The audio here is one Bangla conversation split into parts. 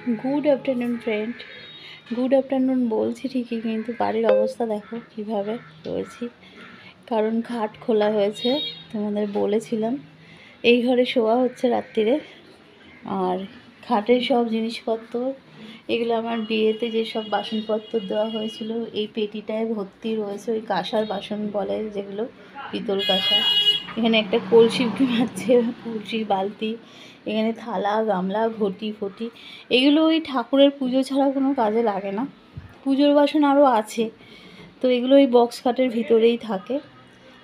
Good afternoon friend, good afternoon বলছি ঠিকই, কিন্তু বাড়ির অবস্থা দেখো কিভাবে রয়েছি। কারণ খাট খোলা হয়েছে, তোমাদের বলেছিলাম। এই ঘরে শোয়া হচ্ছে রাত্রিরে। আর খাটের সব জিনিসপত্র, এগুলো আমার বিয়েতে যেসব বাসনপত্র দেওয়া হয়েছিল, এই পেটিটায় ভর্তি রয়েছে। ওই কাঁসার বাসন বলে যেগুলো, পিতল কাঁসা। এখানে একটা কলসি আছে, কলসি বালতি, এখানে থালা গামলা ঘটি ফটি। এগুলো ওই ঠাকুরের পুজো ছাড়া কোনো কাজে লাগে না। পুজোর বাসন আরও আছে, তো এগুলো ওই বক্স খাটের ভিতরেই থাকে।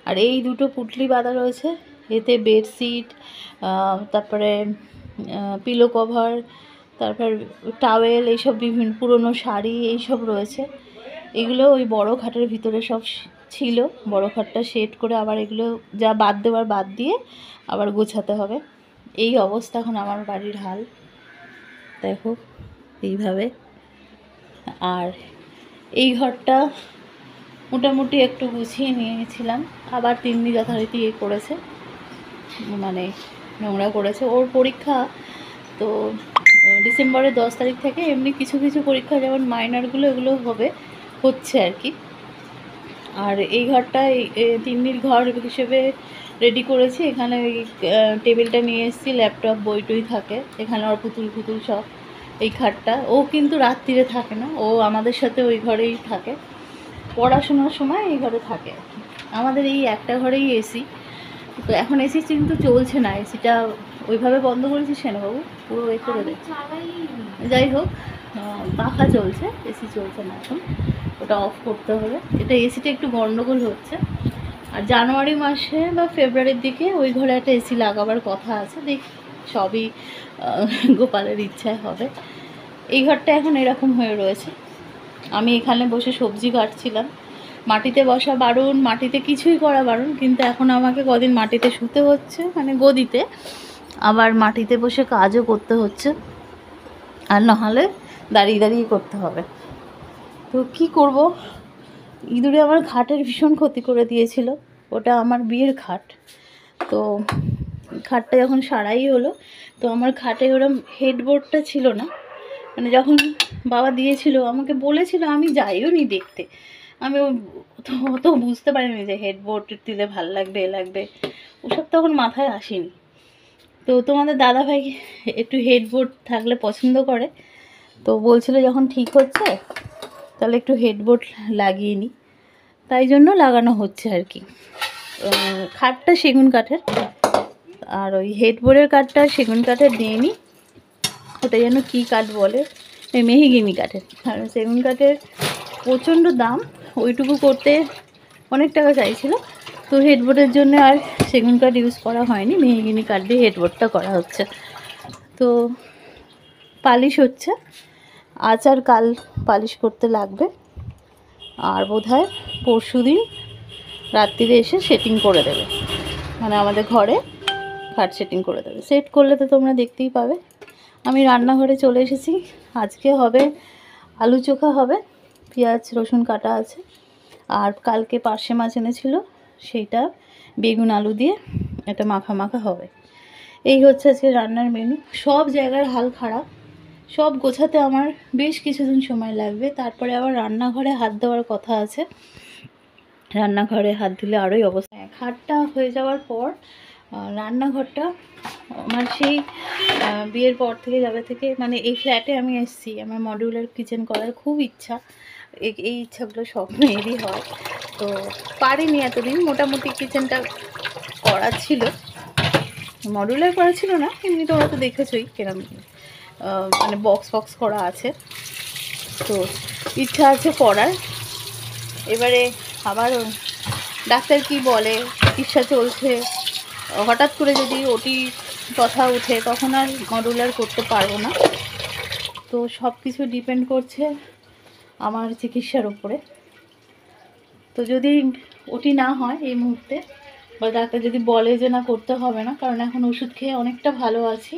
আর এই দুটো পুটলি বাঁধা রয়েছে, এতে বেডশিট, তারপরে পিলো কভার, তারপর টাওয়েল, এইসব বিভিন্ন পুরনো শাড়ি এইসব রয়েছে। এগুলো ওই বড় খাটের ভিতরে সব ছিল। বড় খাটটা সেট করে আবার এগুলো যা বাদ দেওয়ার বাদ দিয়ে আবার গোছাতে হবে। এই অবস্থা এখন আমার বাড়ির হাল, দেখো এইভাবে। আর এই ঘরটা মোটামুটি একটু গুছিয়ে নিয়েছিলাম, আবার তিন্নি যথারীতি করেছে, মানে নোংরা করেছে। ওর পরীক্ষা তো ডিসেম্বরের 10 তারিখ থেকে। এমনি কিছু কিছু পরীক্ষা যেমন মাইনরগুলো এগুলো হচ্ছে আর কি। আর এই ঘরটা তিন্নির ঘর হিসেবে রেডি করেছি। এখানে ওই টেবিলটা নিয়ে এসেছি, ল্যাপটপ বই টই থাকে এখানে, ওর পুতুল পুতুল সব। এই খাটটা ও কিন্তু রাত্রিরে থাকে না, ও আমাদের সাথে ওই ঘরেই থাকে, পড়াশোনার সময় এই ঘরে থাকে। আমাদের এই একটা ঘরেই এসি, তো এখন এসি কিন্তু চলছে না, এসিটা ওইভাবে বন্ধ করেছি সেনবাবু, পুরো এ করে দিচ্ছে। যাই হোক, পাখা চলছে, এসি চলছে না এখন, ওটা অফ করতে হবে। এটা এসিটা একটু গন্ডগোল হচ্ছে। আর জানুয়ারি মাসে বা ফেব্রুয়ারির দিকে ওই ঘরে একটা এসি লাগাবার কথা আছে, দেখি সবই গোপালের ইচ্ছায় হবে। এই ঘরটা এখন এরকম হয়ে রয়েছে। আমি এখানে বসে সবজি কাটছিলাম। মাটিতে বসা বারণ, মাটিতে কিছুই করা বারণ, কিন্তু এখন আমাকে কদিন মাটিতে শুতে হচ্ছে, মানে গদিতে, আবার মাটিতে বসে কাজও করতে হচ্ছে, আর নাহলে দাঁড়িয়ে দাঁড়িয়ে করতে হবে। তো কি করব, ইঁদুরে আমার খাটের ভীষণ ক্ষতি করে দিয়েছিল। ওটা আমার বিয়ের খাট, তো খাটটা যখন সারাই হলো, তো আমার খাটে ওরম হেডবোর্ডটা ছিল না। মানে যখন বাবা দিয়েছিল আমাকে বলেছিল, আমি যাইও নি দেখতে, আমি অত বুঝতে পারিনি যে হেডবোর্ড দিলে ভাল লাগবে এ লাগবে, ওসব তখন মাথায় আসেনি। তো তোমাদের দাদাভাই একটু হেডবোর্ড থাকলে পছন্দ করে, তো বলছিল যখন ঠিক হচ্ছে তাহলে একটু হেডবোর্ড লাগিয়ে নিই, তাই জন্য লাগানো হচ্ছে আর কি। খাটটা সেগুন কাঠের, আর ওই হেডবোর্ডের কাঠটা সেগুন কাঠের দিয়ে নিই। ওটা যেন কী কাঠ বলে, ওই মেহগিনি কাঠের। আর সেগুন কাঠের প্রচণ্ড দাম, ওইটুকু করতে অনেক টাকা চাইছিল। তো হেডবোর্ডের জন্য আর সেগুন কাঠ ইউজ করা হয়নি, মেহগিনি কাঠ দিয়ে হেডবোর্ডটা করা হচ্ছে। তো পালিশ হচ্ছে, আজ আর কাল পালিশ করতে লাগবে। আর বোধহয় পরশুদিন রাত্রিরে এসে সেটিং করে দেবে, মানে আমাদের ঘরে খাট সেটিং করে দেবে। সেট করলে তো তোমরা দেখতেই পাবে। আমি রান্নাঘরে চলে এসেছি। আজকে হবে আলু চোখা হবে, পেঁয়াজ রসুন কাটা আছে, আর কালকে পার্শে মাছ এনেছিল, সেইটা বেগুন আলু দিয়ে একটা মাখা মাখা হবে। এই হচ্ছে আজকে রান্নার মেনু। সব জায়গার হাল খারাপ, সব গোছাতে আমার বেশ কিছুদিন সময় লাগবে। তারপরে আবার রান্নাঘরে হাত দেওয়ার কথা আছে, রান্নাঘরে হাত দিলে আরোই অবস্থা। খাটটা হয়ে যাওয়ার পর রান্নাঘরটা আমার সেই বিয়ের পর থেকে যাবে থেকে, মানে এই ফ্ল্যাটে আমি এসেছি, আমার মডিউলার কিচেন করার খুব ইচ্ছা। এই ইচ্ছাগুলো সব মেয়েরই হয়, তো পারিনি এতদিন। মোটামুটি কিচেনটা করা ছিল, মডিউলার করা ছিল না, এমনি তোমরা তো দেখেছোই কিরম, মানে বক্স বক্স করা আছে। তো ইচ্ছা আছে করার। এবারে আবার ডাক্তার কি বলে, চিকিৎসা চলছে, হঠাৎ করে যদি ওটি কথা উঠে তখন আর মডুলার করতে পারবো না। তো সব কিছু ডিপেন্ড করছে আমার চিকিৎসার উপরে। তো যদি ওটি না হয় এই মুহূর্তে, বা ডাক্তার যদি বলে যে না করতে হবে না, কারণ এখন ওষুধ খেয়ে অনেকটা ভালো আছি,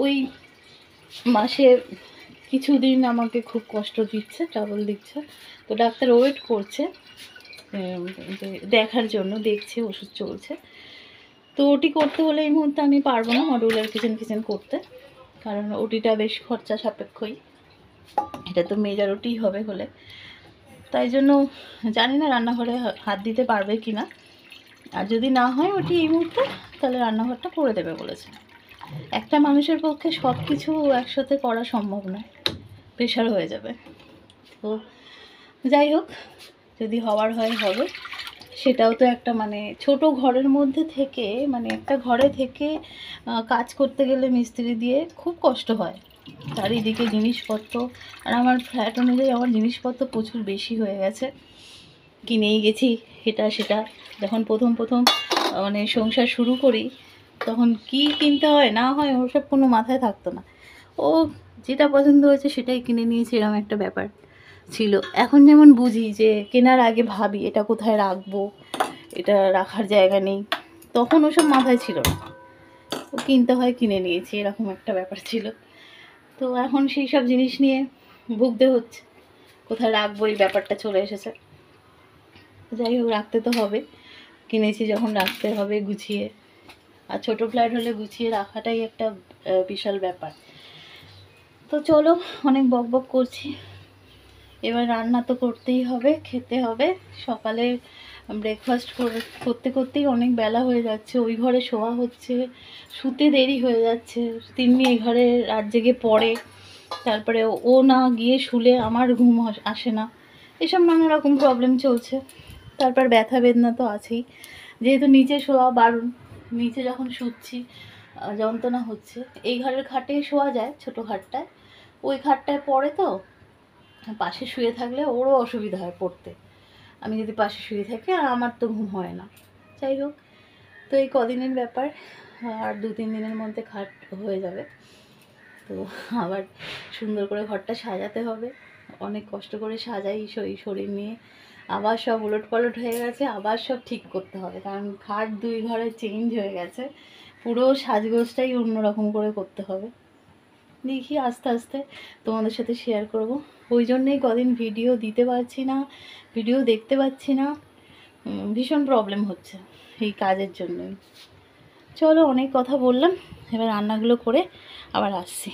ওই মাসে কিছুদিন আমাকে খুব কষ্ট দিচ্ছে, ট্রাবল দিচ্ছে। তো ডাক্তার ওয়েট করছে দেখার জন্য, দেখছে ওষুধ চলছে। তো ওটি করতে হলে এই মুহূর্তে আমি পারবো না মডিউলার কিচেন করতে, কারণ ওটিটা বেশ খরচা সাপেক্ষই, এটা তো মেজর ওটি হবে হলে, তাই জন্য জানি না রান্নাঘরে হাত দিতে পারবে কি না। আর যদি না হয় ওটি এই মুহূর্তে, তাহলে রান্নাঘরটা করে দেবে বলেছে। একটা মানুষের পক্ষে সব কিছু একসাথে করা সম্ভব নয়, প্রেশার হয়ে যাবে। তো যাই হোক, যদি হওয়ার হয় হবে। সেটাও তো একটা মানে ছোট ঘরের মধ্যে থেকে, মানে একটা ঘরে থেকে কাজ করতে গেলে মিস্ত্রি দিয়ে খুব কষ্ট হয়। চারিদিকে জিনিসপত্র, আর আমার ফ্ল্যাট অনুযায়ী আমার জিনিসপত্র প্রচুর বেশি হয়ে গেছে, কিনেই গেছি এটা সেটা। যখন প্রথম মানে সংসার শুরু করি, তখন কি কিনতে হয় না হয় ওসব কোনো মাথায় থাকতো না। ও যেটা পছন্দ হয়েছে সেটাই কিনে নিয়েছি, এরকম একটা ব্যাপার ছিল। এখন যেমন বুঝি যে কেনার আগে ভাবি এটা কোথায় রাখবো, এটা রাখার জায়গা নেই, তখন ওসব মাথায় ছিল না, ও কিনতে হয় কিনে নিয়েছি, এরকম একটা ব্যাপার ছিল। তো এখন সেই সব জিনিস নিয়ে ভুগতে হচ্ছে, কোথায় রাখবো এই ব্যাপারটা চলে এসেছে। যাই হোক, রাখতে তো হবে, কিনেছি যখন রাখতে হবে গুছিয়ে। আর ছোটো ফ্ল্যাট হলে গুছিয়ে রাখাটাই একটা বিশাল ব্যাপার। তো চলো, অনেক বকবক করছি, এবার রান্না তো করতেই হবে, খেতে হবে। সকালে ব্রেকফাস্ট করতে করতেই অনেক বেলা হয়ে যাচ্ছে, ওই ঘরে শোয়া হচ্ছে, শুতে দেরি হয়ে যাচ্ছে। তিন্নি এই ঘরে রাত জেগে পড়ে, তারপরে ও না গিয়ে শুলে আমার ঘুম আসে না, এসব নানা রকম প্রবলেম চলছে। তারপর ব্যথা বেদনা তো আছেই, যেহেতু নিচে শোয়া বারণ, নিচে যখন শুচ্ছি যন্ত্রণা হচ্ছে। এই ঘরের খাটে শোয়া যায়, ছোটো খাটটায়, ওই খাটটায় পড়ে তো, পাশে শুয়ে থাকলে ওরও অসুবিধা হয় পড়তে, আমি যদি পাশে শুয়ে থাকি, আর আমার তো ঘুম হয় না। যাই হোক, তো এই কদিনের ব্যাপার, আর 2-3 দিনের মধ্যে খাট হয়ে যাবে। তো আবার সুন্দর করে ঘরটা সাজাতে হবে, অনেক কষ্ট করে সাজাই শরীর নিয়ে, আবার সব উলটপালট হয়ে গেছে, আবার সব ঠিক করতে হবে, কারণ খাট 2 ঘরে চেঞ্জ হয়ে গেছে, পুরো সাজগোজটাই অন্যরকম করে করতে হবে। দেখি আস্তে আস্তে তোমাদের সাথে শেয়ার করব। ওই জন্যেই কদিন ভিডিও দিতে পারছি না, ভিডিও দেখতে পাচ্ছি না, ভীষণ প্রবলেম হচ্ছে এই কাজের জন্যই। চলো, অনেক কথা বললাম, এবার রান্নাগুলো করে আবার আসছি।